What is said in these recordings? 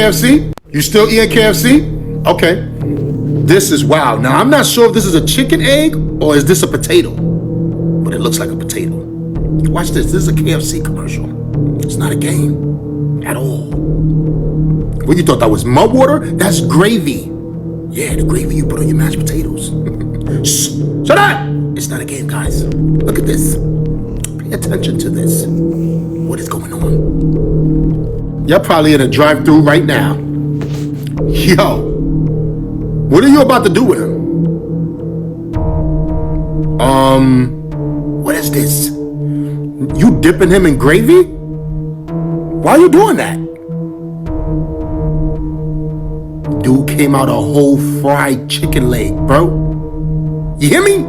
KFC? You still eating KFC? Okay. This is wow. Now, I'm not sure if this is a chicken egg or is this a potato, but it looks like a potato. Watch this. This is a KFC commercial. It's not a game at all. What, you thought that was mud water? That's gravy. Yeah, the gravy you put on your mashed potatoes. Shh, shut up! It's not a game, guys. Look at this. Pay attention to this. What is going on? You're probably in a drive-thru right now. Yo, what are you about to do with him? What is this? You dipping him in gravy? Why are you doing that? Dude came out a whole fried chicken leg, bro. You hear me?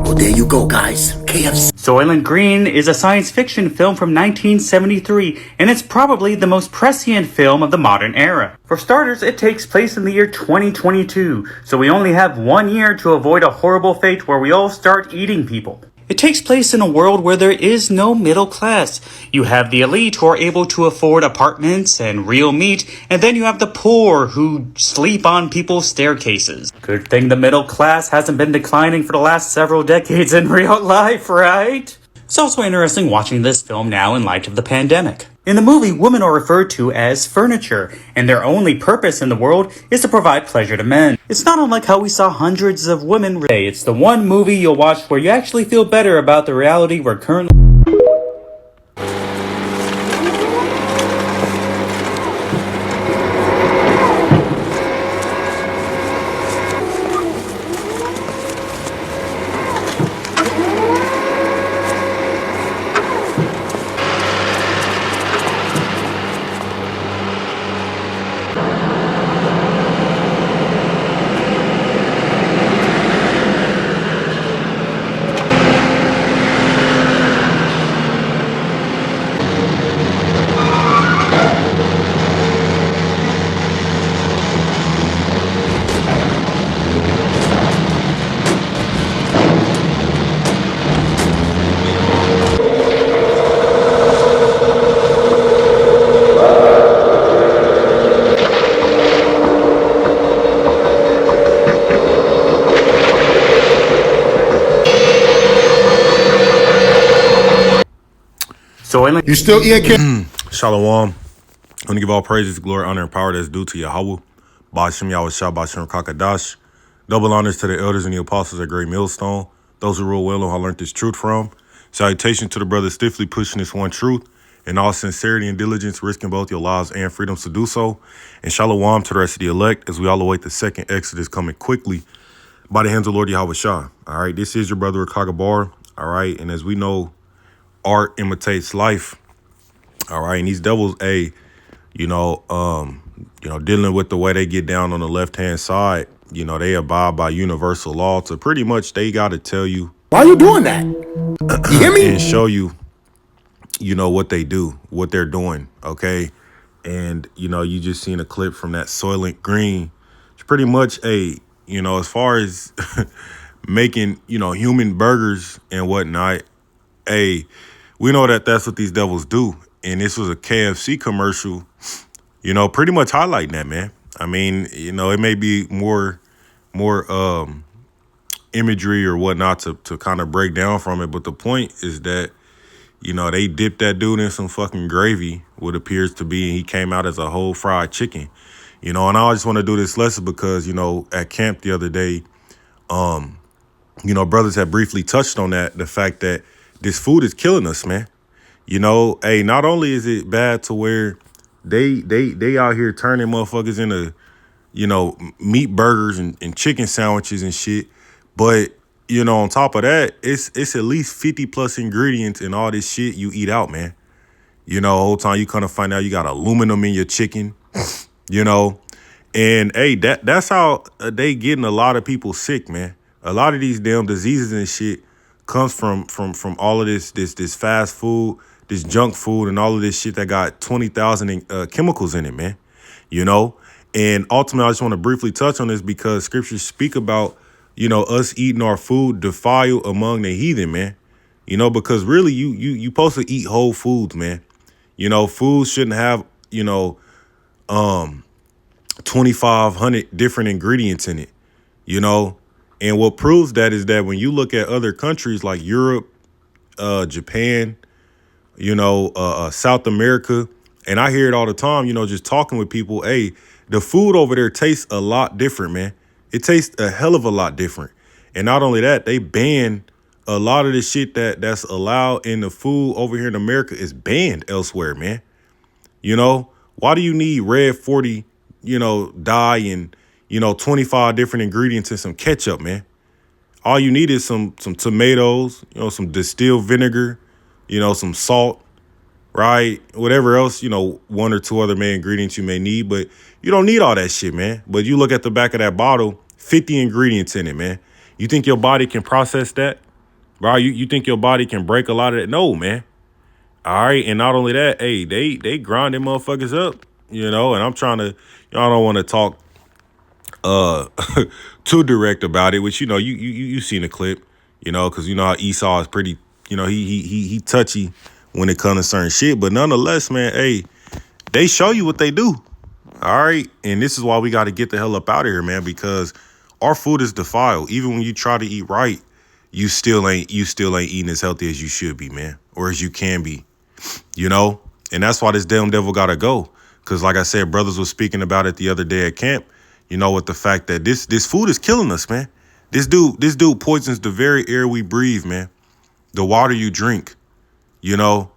Well, there you go, guys. KFC. Soylent Green is a science fiction film from 1973, and it's probably the most prescient film of the modern era. For starters, it takes place in the year 2022, so we only have 1 year to avoid a horrible fate where we all start eating people. It takes place in a world where there is no middle class. You have the elite who are able to afford apartments and real meat, and then you have the poor who sleep on people's staircases. Good thing the middle class hasn't been declining for the last several decades in real life, right? It's also interesting watching this film now in light of the pandemic. In the movie, women are referred to as furniture, and their only purpose in the world is to provide pleasure to men. It's not unlike how we saw hundreds of women today. It's the one movie you'll watch where you actually feel better about the reality we're currently... Soylent... You still eating KFC? Shalom. I want to give all praises, glory, honor, and power that's due to Yahweh. Ba'ashem Yahushua, Ba'ashem Kakadash. Double honors to the elders and the apostles at Great Millstone. Those who rule well and who I learned this truth from. Salutations to the brothers stiffly pushing this one truth. In all sincerity and diligence, risking both your lives and freedoms to do so. And shalom to the rest of the elect as we all await the second Exodus coming quickly by the hands of Lord Yahweh Shah. All right, this is your brother Kagabar. All right, and as we know, art imitates life. All right, and these devils, dealing with the way they get down on the left-hand side, they abide by universal law to pretty much they got to tell you. Why are you doing that? You hear me? And show you, what they do, what they're doing, okay? And, you just seen a clip from that Soylent Green. It's pretty much as far as making, human burgers and whatnot, we know that that's what these devils do. And this was a KFC commercial, pretty much highlighting that, man. I mean, it may be more imagery or whatnot to kind of break down from it. But the point is that, they dipped that dude in some fucking gravy, what appears to be, and he came out as a whole fried chicken. And I just want to do this lesson because, at camp the other day, brothers had briefly touched on that, the fact that this food is killing us, man. Not only is it bad to where they out here turning motherfuckers into, meat burgers and chicken sandwiches and shit. But, on top of that, it's at least 50 plus ingredients in all this shit you eat out, man. The whole time you kind of find out you got aluminum in your chicken, and that's how they getting a lot of people sick, man. A lot of these damn diseases and shit comes from all of this fast food, this junk food, and all of this shit that got 20,000 chemicals in it, man. And ultimately, I just want to briefly touch on this because scriptures speak about, us eating our food defiled among the heathen, man. Because really, you supposed to eat whole foods, man. You know, food shouldn't have, 2,500 different ingredients in it, you know? And what proves that is that when you look at other countries like Europe, Japan, South America, and I hear it all the time, just talking with people, hey, the food over there tastes a lot different, man. It tastes a hell of a lot different. And not only that, they ban a lot of the shit that's allowed in the food over here in America is banned elsewhere, man. Why do you need red 40, dye and, 25 different ingredients and some ketchup, man? All you need is some tomatoes, some distilled vinegar, some salt, right? Whatever else, one or two other main ingredients you may need, but you don't need all that shit, man. But you look at the back of that bottle, 50 ingredients in it, man. You think your body can process that? Right? You think your body can break a lot of that? No, man. All right. And not only that, hey, they grind them motherfuckers up, and I'm trying to, I don't want to talk too direct about it, which, you seen the clip, because how Esau is pretty, he touchy when it comes to certain shit. But nonetheless, man, hey, they show you what they do. All right. And this is why we got to get the hell up out of here, man, because our food is defiled. Even when you try to eat right, you still ain't eating as healthy as you should be, man, or as you can be, and that's why this damn devil got to go. Because like I said, brothers was speaking about it the other day at camp, with the fact that this food is killing us, man. This dude poisons the very air we breathe, man. The water you drink, and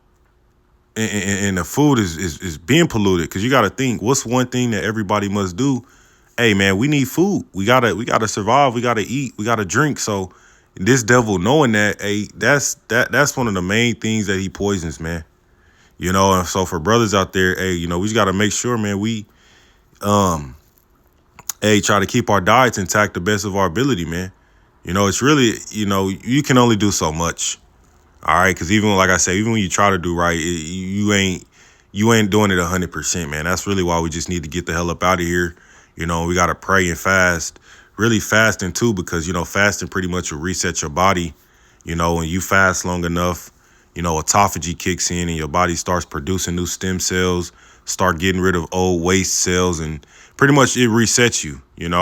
the food is being polluted. Because you got to think, what's one thing that everybody must do? Hey, man, we need food. We gotta survive. We gotta eat. We gotta drink. So this devil knowing that, hey, that's one of the main things that he poisons, man. And so for brothers out there, hey, we just gotta make sure, man, we try to keep our diets intact the best of our ability, man. It's really, you can only do so much. All right, because even like I say, even when you try to do right, you ain't doing it 100%, man. That's really why we just need to get the hell up out of here. We got to pray and fast, really fasting too, because, fasting pretty much will reset your body. When you fast long enough, autophagy kicks in and your body starts producing new stem cells, start getting rid of old waste cells, and pretty much it resets you, and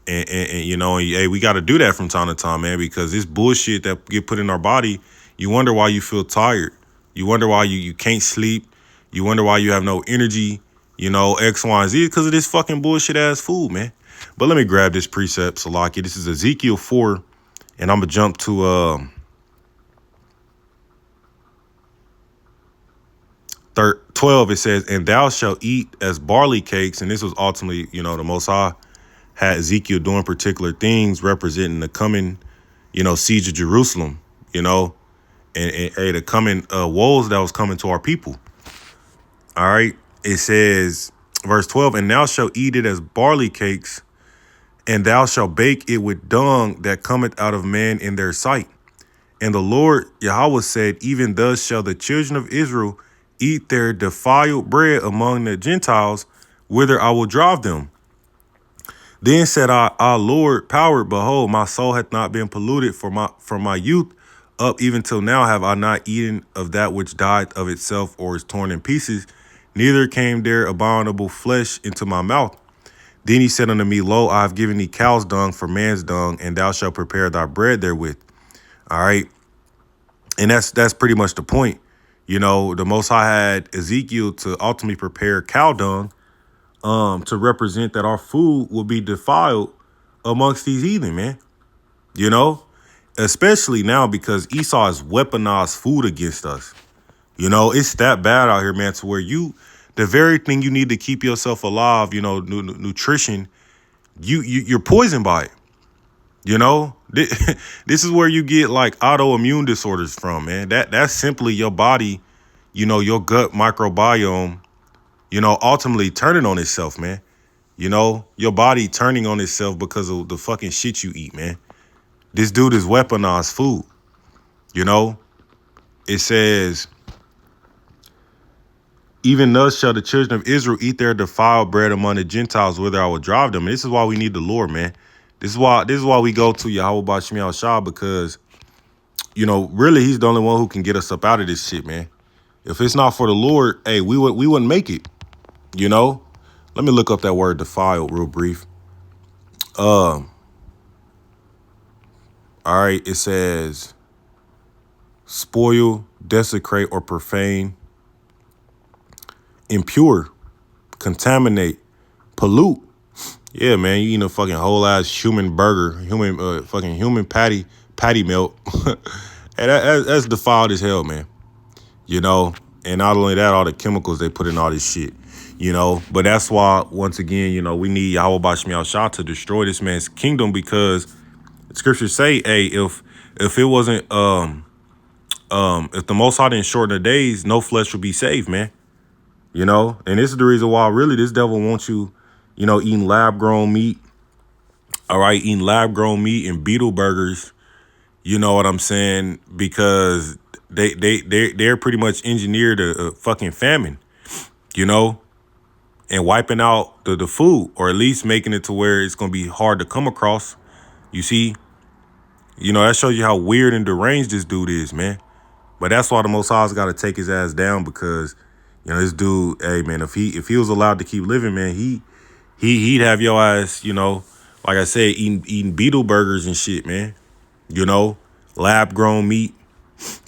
hey, we got to do that from time to time, man, because this bullshit that get put in our body, you wonder why you feel tired. You wonder why you can't sleep. You wonder why you have no energy. X, Y, and Z, because of this fucking bullshit ass food, man. But let me grab this precept, Salaki. This is Ezekiel 4, and I'm going to jump to 12. It says, and thou shalt eat as barley cakes. And this was ultimately, the Most High had Ezekiel doing particular things representing the coming, siege of Jerusalem, and the coming woes that was coming to our people. All right. It says, verse 12, and thou shalt eat it as barley cakes, and thou shalt bake it with dung that cometh out of man in their sight. And the Lord Yahweh said, even thus shall the children of Israel eat their defiled bread among the Gentiles, whither I will drive them. Then said I, Lord, power, behold, my soul hath not been polluted from my youth up even till now have I not eaten of that which died of itself or is torn in pieces, neither came there abominable flesh into my mouth. Then he said unto me, lo, I have given thee cow's dung for man's dung, and thou shalt prepare thy bread therewith. All right. And that's pretty much the point. The Most High had Ezekiel to ultimately prepare cow dung to represent that our food will be defiled amongst these heathen, man. Especially now because Esau has weaponized food against us. It's that bad out here, man, to where the very thing you need to keep yourself alive, nutrition, you're poisoned by it. This is where you get like autoimmune disorders from, man. That's simply your body, your gut microbiome, ultimately turning on itself, man. Your body turning on itself because of the fucking shit you eat, man. This dude is weaponized food. It says, even thus shall the children of Israel eat their defiled bread among the Gentiles, whither I will drive them. And this is why we need the Lord, man. This is why we go to Yahweh Bashim Yahshua, because, really, he's the only one who can get us up out of this shit, man. If it's not for the Lord, hey, we wouldn't make it. You know. Let me look up that word defiled real brief. All right, it says spoil, desecrate, or profane, impure, contaminate, pollute. Yeah, man, you eating a fucking whole ass human burger, fucking human patty melt. And that's defiled as hell, man. You know, and not only that, all the chemicals they put in all this shit. You know, but that's why once again, you know, we need Yahweh Bashmi Al-Shah to destroy this man's kingdom, because scriptures say, hey, if it wasn't if the Most High didn't shorten the days, no flesh would be saved, man. You know, and this is the reason why really this devil wants you, you know, eating lab-grown meat. All right, eating lab-grown meat and beetle burgers. You know what I'm saying? Because they're pretty much engineered a fucking famine. You know, and wiping out the food, or at least making it to where it's gonna be hard to come across. You see, you know, that shows you how weird and deranged this dude is, man. But that's why the Most High's got to take his ass down, because, you know, this dude, hey, man, if he was allowed to keep living, man, he'd have your ass, you know, like I said, eating beetle burgers and shit, man. You know, lab grown meat,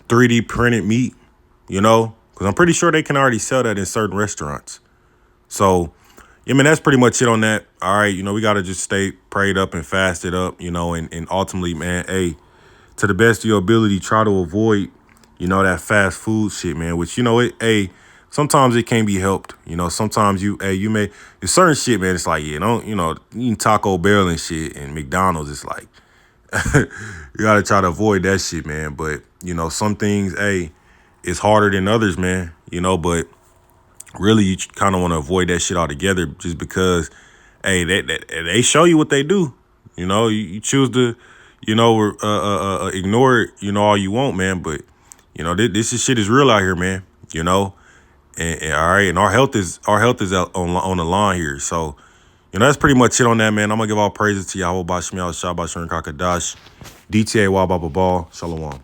3D printed meat, you know, because I'm pretty sure they can already sell that in certain restaurants. So, yeah, man, that's pretty much it on that. All right, you know, we got to just stay prayed up and fasted up, you know, and ultimately, man, hey, to the best of your ability, try to avoid, you know, that fast food shit, man, which, you know, sometimes it can't be helped. You know, sometimes you may, there's certain shit, man, it's like, eating Taco Bell and shit and McDonald's, it's like, you got to try to avoid that shit, man. But, you know, some things, it's harder than others, man, you know, but really, you kind of want to avoid that shit altogether, just because, hey, they show you what they do. You know, you choose to, you know, ignore it, you know, all you want, man. But, you know, this shit is real out here, man. You know, and all right, and our health is out on the line here. So, you know, that's pretty much it on that, man. I'm gonna give all praises to Yahweh Bashmi Al-Shah Bashar Kakadash, DTA Wababa Ball, Shalom.